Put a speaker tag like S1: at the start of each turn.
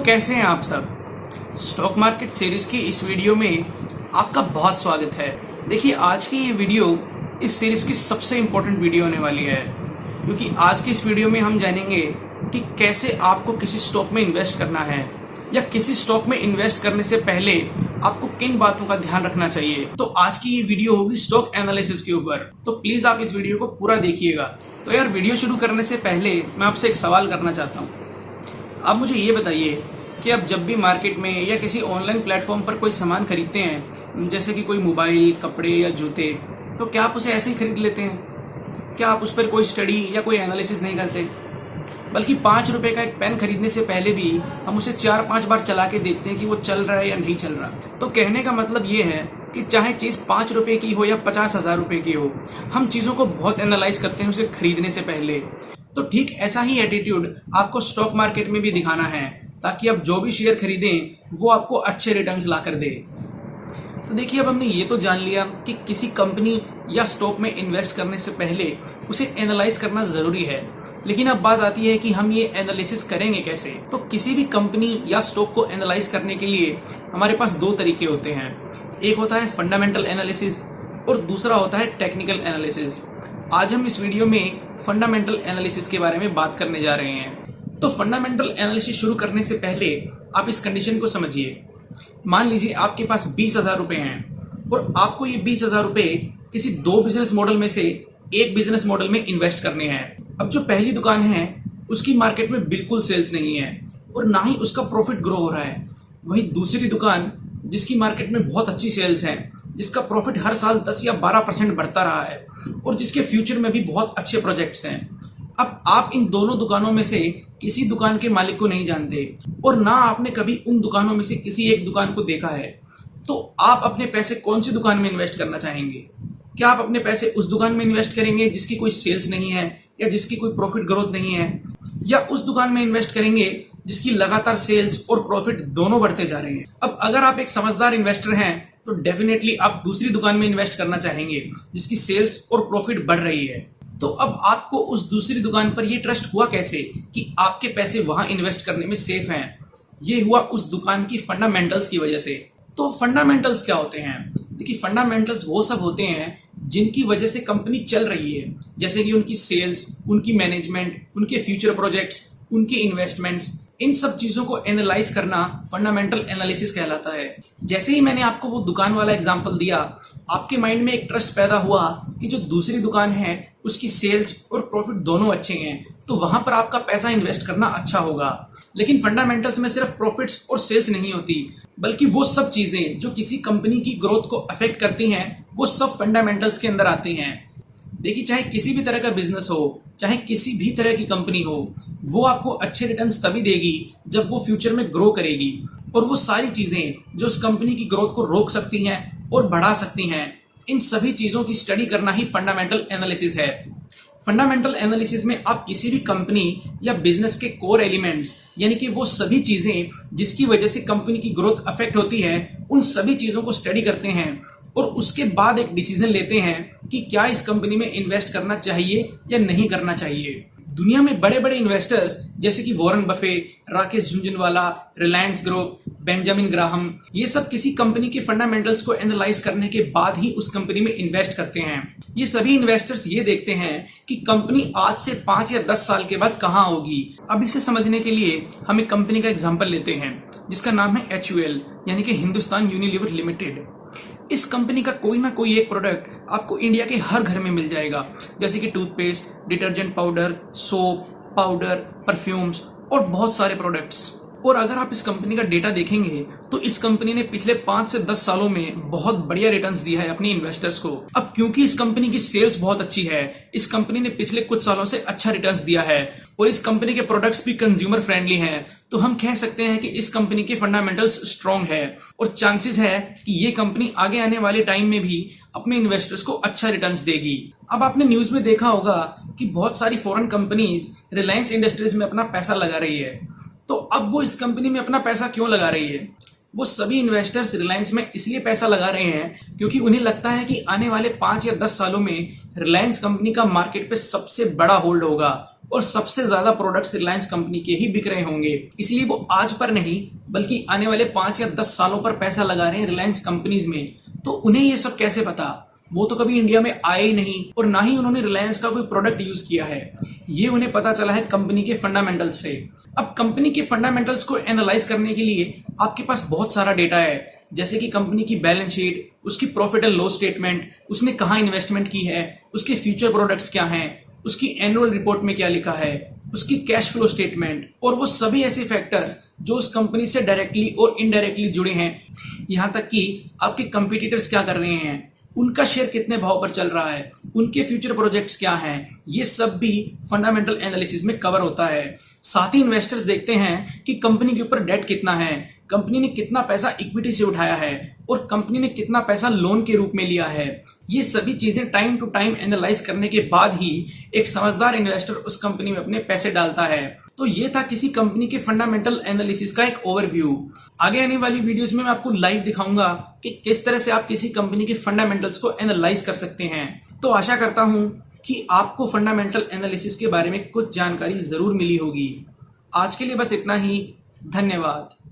S1: कैसे हैं आप सब। स्टॉक मार्केट सीरीज़ की इस वीडियो में आपका बहुत स्वागत है। देखिए, आज की ये वीडियो इस सीरीज़ की सबसे इम्पोर्टेंट वीडियो होने वाली है, क्योंकि आज की इस वीडियो में हम जानेंगे कि कैसे आपको किसी स्टॉक में इन्वेस्ट करना है या किसी स्टॉक में इन्वेस्ट करने से पहले आपको किन बातों का ध्यान रखना चाहिए। तो आज की ये वीडियो होगी स्टॉक एनालिसिस के ऊपर, तो प्लीज़ आप इस वीडियो को पूरा देखिएगा। तो यार, वीडियो शुरू करने से पहले मैं आपसे एक सवाल करना चाहता हूँ। आप मुझे ये बताइए कि आप जब भी मार्केट में या किसी ऑनलाइन प्लेटफॉर्म पर कोई सामान खरीदते हैं, जैसे कि कोई मोबाइल, कपड़े या जूते, तो क्या आप उसे ऐसे ही खरीद लेते हैं? क्या आप उस पर कोई स्टडी या कोई एनालिसिस नहीं करते? बल्कि 5 रुपए का एक पेन खरीदने से पहले भी हम उसे 4-5 बार चला के देखते हैं कि वो चल रहा है या नहीं चल रहा। तो कहने का मतलब ये है कि चाहे चीज़ 5 रुपए की हो या 50,000 रुपए की हो, हम चीज़ों को बहुत एनालाइज करते हैं उसे खरीदने से पहले। तो ठीक ऐसा ही एटीट्यूड आपको स्टॉक मार्केट में भी दिखाना है, ताकि आप जो भी शेयर खरीदें वो आपको अच्छे रिटर्न्स ला कर दे। तो देखिए, अब हमने ये तो जान लिया कि किसी कंपनी या स्टॉक में इन्वेस्ट करने से पहले उसे एनालाइज करना ज़रूरी है, लेकिन अब बात आती है कि हम ये एनालिसिस करेंगे कैसे। तो किसी भी कंपनी या स्टॉक को एनालाइज करने के लिए हमारे पास 2 तरीके होते हैं। एक होता है फंडामेंटल एनालिसिस और दूसरा होता है टेक्निकल एनालिसिस। आज हम इस वीडियो में फंडामेंटल एनालिसिस के बारे में बात करने जा रहे हैं। तो फंडामेंटल एनालिसिस शुरू करने से पहले आप इस कंडीशन को समझिए। मान लीजिए आपके पास 20,000 रुपये हैं और आपको ये 20,000 रुपये किसी 2 बिजनेस मॉडल में से एक बिजनेस मॉडल में इन्वेस्ट करने हैं। अब जो पहली दुकान है उसकी मार्केट में बिल्कुल सेल्स नहीं है और ना ही उसका प्रॉफिट ग्रो हो रहा है। वहीं दूसरी दुकान जिसकी मार्केट में बहुत अच्छी सेल्स हैं, जिसका प्रॉफिट हर साल 10 या 12% बढ़ता रहा है और जिसके फ्यूचर में भी बहुत अच्छे प्रोजेक्ट्स हैं। अब आप इन दोनों दुकानों में से किसी दुकान के मालिक को नहीं जानते और ना आपने कभी उन दुकानों में से किसी एक दुकान को देखा है, तो आप अपने पैसे कौन सी दुकान में इन्वेस्ट करना चाहेंगे? क्या आप अपने पैसे उस दुकान में इन्वेस्ट करेंगे जिसकी कोई सेल्स नहीं है या जिसकी कोई प्रॉफिट ग्रोथ नहीं है, या उस दुकान में इन्वेस्ट करेंगे जिसकी लगातार सेल्स और प्रॉफिट दोनों बढ़ते जा रहे हैं? अब अगर आप एक समझदार इन्वेस्टर हैं तो डेफिनेटली आप दूसरी दुकान में इन्वेस्ट करना चाहेंगे जिसकी सेल्स और प्रॉफिट बढ़ रही है। तो अब आपको उस दूसरी दुकान पर यह ट्रस्ट हुआ कैसे कि आपके पैसे वहां इन्वेस्ट करने में सेफ हैं? ये हुआ उस दुकान की फंडामेंटल्स की वजह से। तो फंडामेंटल्स क्या होते हैं? देखिए, फंडामेंटल्स वो सब होते हैं जिनकी वजह से कंपनी चल रही है, जैसे कि उनकी सेल्स, उनकी मैनेजमेंट, उनके फ्यूचर प्रोजेक्ट्स, उनकी इन्वेस्टमेंट्स। इन सब चीज़ों को एनालाइज करना फंडामेंटल एनालिसिस कहलाता है। जैसे ही मैंने आपको वो दुकान वाला एग्जांपल दिया, आपके माइंड में एक ट्रस्ट पैदा हुआ कि जो दूसरी दुकान है उसकी सेल्स और प्रॉफिट दोनों अच्छे हैं, तो वहां पर आपका पैसा इन्वेस्ट करना अच्छा होगा। लेकिन फंडामेंटल्स में सिर्फ प्रॉफिट्स और सेल्स नहीं होती, बल्कि वो सब चीज़ें जो किसी कंपनी की ग्रोथ को अफेक्ट करती हैं, वो सब फंडामेंटल्स के अंदर आती हैं। देखिए, चाहे किसी भी तरह का बिजनेस हो, चाहे किसी भी तरह की कंपनी हो, वो आपको अच्छे रिटर्न्स तभी देगी जब वो फ्यूचर में ग्रो करेगी। और वो सारी चीज़ें जो उस कंपनी की ग्रोथ को रोक सकती हैं और बढ़ा सकती हैं, इन सभी चीज़ों की स्टडी करना ही फंडामेंटल एनालिसिस है। फंडामेंटल एनालिसिस में आप किसी भी कंपनी या बिजनेस के कोर एलिमेंट्स, यानी कि वो सभी चीज़ें जिसकी वजह से कंपनी की ग्रोथ अफेक्ट होती है, उन सभी चीज़ों को स्टडी करते हैं और उसके बाद एक डिसीजन लेते हैं कि क्या इस कंपनी में इन्वेस्ट करना चाहिए या नहीं करना चाहिए। दुनिया में बड़े बड़े इन्वेस्टर्स जैसे कि Warren Buffett, Rakesh Jhunjhunwala, Reliance group, Benjamin Graham, ये सब किसी कंपनी के फंडामेंटल्स को एनालाइज करने के बाद ही उस कंपनी में इन्वेस्ट करते हैं। ये सभी इन्वेस्टर्स ये देखते हैं कि कंपनी आज से 5 या 10 साल के बाद कहाँ होगी। अब इसे समझने के लिए हम एक कंपनी का एग्जाम्पल लेते हैं जिसका नाम है HUL, यानी कि हिंदुस्तान यूनिलीवर लिमिटेड। इस कंपनी का कोई ना कोई एक प्रोडक्ट आपको इंडिया के हर घर में मिल जाएगा, जैसे कि toothpaste, detergent powder, soap, powder, perfumes और बहुत सारे प्रोडक्ट्स। और अगर आप इस कंपनी का डेटा देखेंगे तो इस कंपनी ने पिछले 5 से 10 सालों में बहुत बढ़िया रिटर्न्स दिया है अपनी इन्वेस्टर्स को। अब क्योंकि इस कंपनी की सेल्स बहुत अच्छी है, इस कंपनी ने पिछले कुछ सालों से अच्छा रिटर्न्स दिया है और इस कंपनी के प्रोडक्ट्स भी कंज्यूमर फ्रेंडली हैं, तो हम कह सकते हैं कि इस कंपनी के फंडामेंटल्स स्ट्रॉन्ग है और चांसेस है कि ये कंपनी आगे आने वाले टाइम में भी अपने इन्वेस्टर्स को अच्छा रिटर्न्स देगी। अब आपने न्यूज़ में देखा होगा कि बहुत सारी फॉरेन कंपनीज रिलायंस इंडस्ट्रीज में अपना पैसा लगा रही है। तो अब वो इस कंपनी में अपना पैसा क्यों लगा रही है? वो सभी इन्वेस्टर्स रिलायंस में इसलिए पैसा लगा रहे हैं क्योंकि उन्हें लगता है कि आने वाले 5 या 10 सालों में रिलायंस कंपनी का मार्केट पे सबसे बड़ा होल्ड होगा और सबसे ज्यादा प्रोडक्ट्स रिलायंस कंपनी के ही बिक रहे होंगे। इसलिए वो आज पर नहीं बल्कि आने वाले 5 या 10 सालों पर पैसा लगा रहे हैं रिलायंस कंपनीज में। तो उन्हें ये सब कैसे पता? वो तो कभी इंडिया में आए ही नहीं और ना ही उन्होंने रिलायंस का कोई प्रोडक्ट यूज किया है। ये उन्हें पता चला है कंपनी के फंडामेंटल्स से। अब कंपनी के फंडामेंटल्स को एनालाइज करने के लिए आपके पास बहुत सारा डेटा है, जैसे कि कंपनी की बैलेंस शीट, उसकी प्रॉफिट एंड लॉस स्टेटमेंट, उसने कहाँ इन्वेस्टमेंट की है, उसके फ्यूचर प्रोडक्ट्स क्या हैं, उसकी एनुअल रिपोर्ट में क्या लिखा है, उसकी कैश फ्लो स्टेटमेंट और वो सभी ऐसे फैक्टर जो उस कंपनी से डायरेक्टली और इनडायरेक्टली जुड़े हैं। यहाँ तक कि आपके कंपटीटर्स क्या कर रहे हैं, उनका शेयर कितने भाव पर चल रहा है, उनके फ्यूचर प्रोजेक्ट्स क्या हैं, ये सब भी फंडामेंटल एनालिसिस में कवर होता है। साथ ही इन्वेस्टर्स देखते हैं कि कंपनी के ऊपर डेट कितना है, कंपनी ने कितना पैसा इक्विटी से उठाया है और कंपनी ने कितना पैसा लोन के रूप में लिया है। ये सभी चीजें टाइम टू टाइम एनालाइज करने के बाद ही एक समझदार इन्वेस्टर उस कंपनी में अपने पैसे डालता है। तो ये था किसी कंपनी के फंडामेंटल एनालिसिस का एक ओवरव्यू। आगे आने वाली वीडियोस में मैं आपको लाइव दिखाऊंगा कि किस तरह से आप किसी कंपनी के फंडामेंटल्स को एनालाइज कर सकते हैं। तो आशा करता हूं कि आपको फंडामेंटल एनालिसिस के बारे में कुछ जानकारी जरूर मिली होगी। आज के लिए बस इतना ही। धन्यवाद।